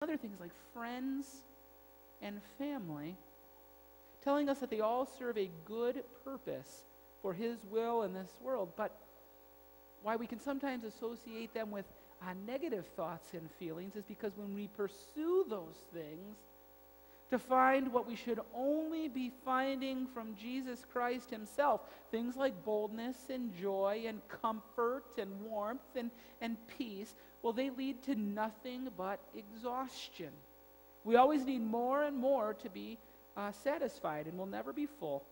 other things like friends and family, telling us that they all serve a good purpose for His will in this world, but why we can sometimes associate them with negative thoughts and feelings is because when we pursue those things to find what we should only be finding from Jesus Christ Himself, things like boldness and joy and comfort and warmth and peace, well, they lead to nothing but exhaustion. We always need more and more to be satisfied, and we'll never be full.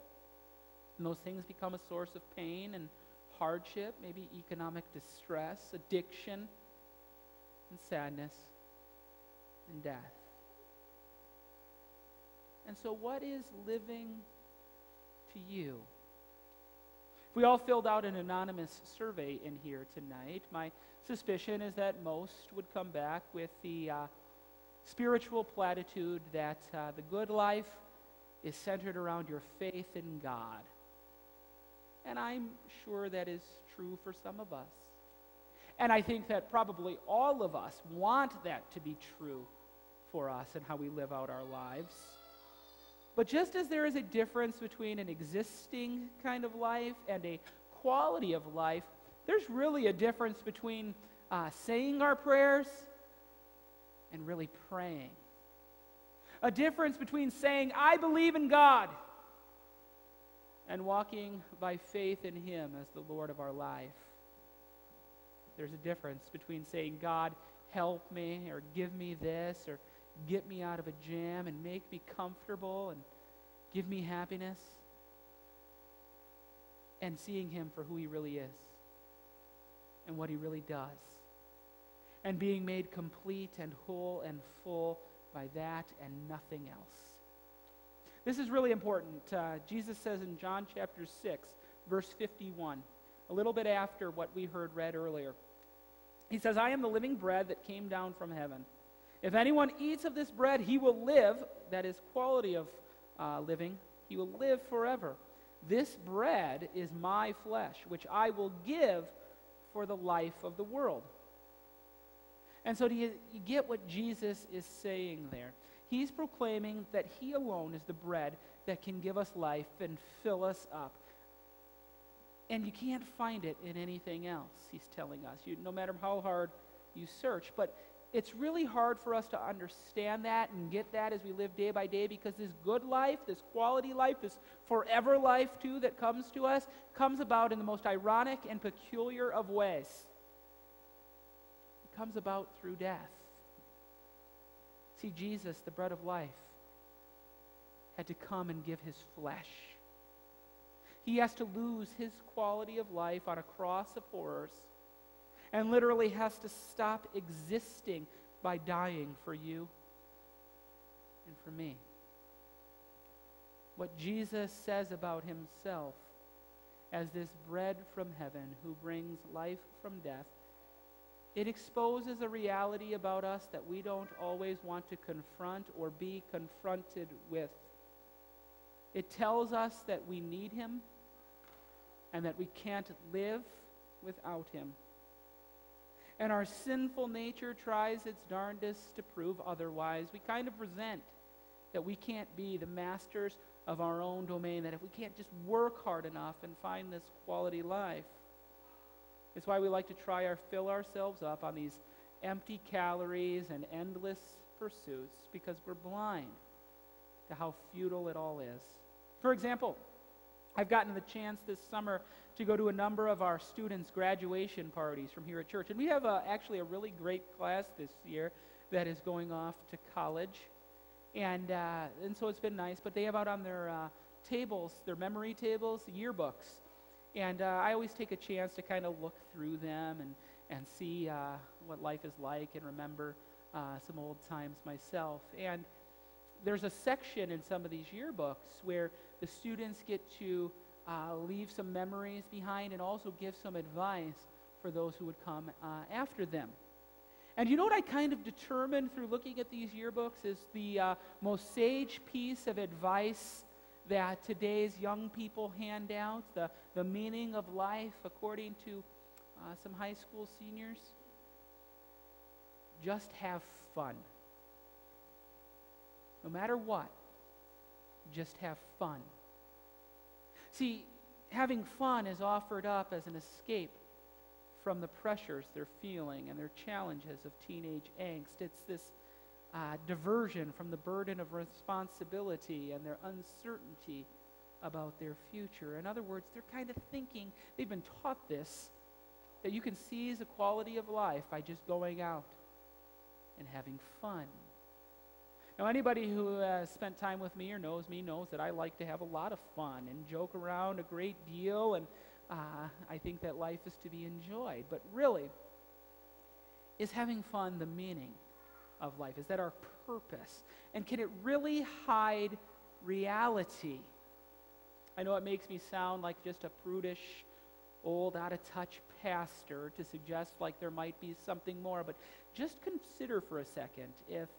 And those things become a source of pain and hardship, maybe economic distress, addiction, and sadness, and death. And so what is living to you? If we all filled out an anonymous survey in here tonight, my suspicion is that most would come back with the spiritual platitude that the good life is centered around your faith in God. And I'm sure that is true for some of us. And I think that probably all of us want that to be true for us and how we live out our lives. But just as there is a difference between an existing kind of life and a quality of life, there's really a difference between saying our prayers and really praying. A difference between saying, I believe in God, and walking by faith in Him as the Lord of our life. There's a difference between saying, God, help me, or give me this, or get me out of a jam and make me comfortable and give me happiness, and seeing Him for who He really is and what He really does, and being made complete and whole and full by that and nothing else. This is really important. Jesus says in John chapter 6, verse 51, a little bit after what we heard read earlier. He says, I am the living bread that came down from heaven. If anyone eats of this bread, he will live, that is quality of living, he will live forever. This bread is my flesh, which I will give for the life of the world. And so do you get what Jesus is saying there? He's proclaiming that He alone is the bread that can give us life and fill us up. And you can't find it in anything else, He's telling us, no matter how hard you search. But it's really hard for us to understand that and get that as we live day by day, because this good life, this quality life, this forever life too that comes to us, comes about in the most ironic and peculiar of ways. It comes about through death. See, Jesus, the bread of life, had to come and give His flesh. He has to lose His quality of life on a cross of horrors, and literally has to stop existing by dying for you and for me. What Jesus says about Himself as this bread from heaven who brings life from death, it exposes a reality about us that we don't always want to confront or be confronted with. It tells us that we need Him and that we can't live without Him. And our sinful nature tries its darndest to prove otherwise. We kind of resent that we can't be the masters of our own domain, that if we can't just work hard enough and find this quality life. It's why we like to fill ourselves up on these empty calories and endless pursuits, because we're blind to how futile it all is. For example, I've gotten the chance this summer to go to a number of our students' graduation parties from here at church. And we have actually a really great class this year that is going off to college. And so it's been nice. But they have out on their tables, their memory tables, yearbooks. And I always take a chance to kind of look through them and see what life is like and remember some old times myself. And there's a section in some of these yearbooks where the students get to leave some memories behind and also give some advice for those who would come after them. And you know what I kind of determined through looking at these yearbooks is the most sage piece of advice that today's young people hand out, the meaning of life according to some high school seniors? Just have fun. no matter what, just have fun. See, having fun is offered up as an escape from the pressures they're feeling and their challenges of teenage angst. It's this diversion from the burden of responsibility and their uncertainty about their future. In other words, they're kind of thinking, they've been taught this, that you can seize the quality of life by just going out and having fun. Now, anybody who has spent time with me or knows me knows that I like to have a lot of fun and joke around a great deal, and I think that life is to be enjoyed. But really, is having fun the meaning of life? Is that our purpose? And can it really hide reality? I know it makes me sound like just a prudish, old, out-of-touch pastor to suggest like there might be something more, but just consider for a second if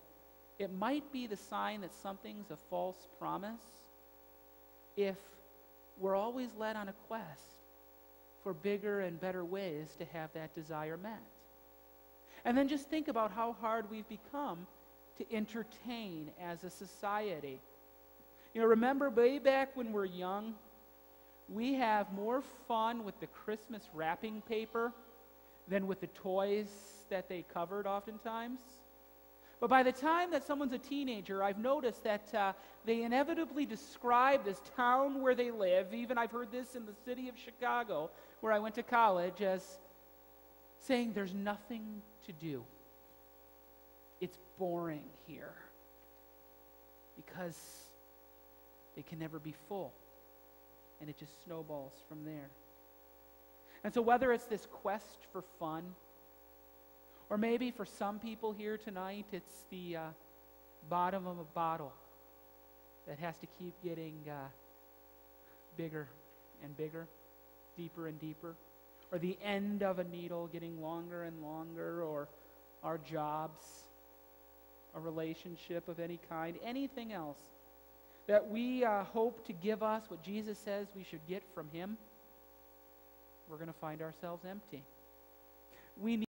it might be the sign that something's a false promise, if we're always led on a quest for bigger and better ways to have that desire met. And then just think about how hard we've become to entertain as a society. You know, remember way back when we're young, we have more fun with the Christmas wrapping paper than with the toys that they covered oftentimes. But by the time that someone's a teenager, I've noticed that they inevitably describe this town where they live, even I've heard this in the city of Chicago, where I went to college, as saying there's nothing to do. It's boring here because they can never be full, and it just snowballs from there. And so whether it's this quest for fun, or maybe for some people here tonight, it's the bottom of a bottle that has to keep getting bigger and bigger, deeper and deeper, or the end of a needle getting longer and longer, or our jobs, a relationship of any kind, anything else that we hope to give us what Jesus says we should get from Him, we're going to find ourselves empty. We need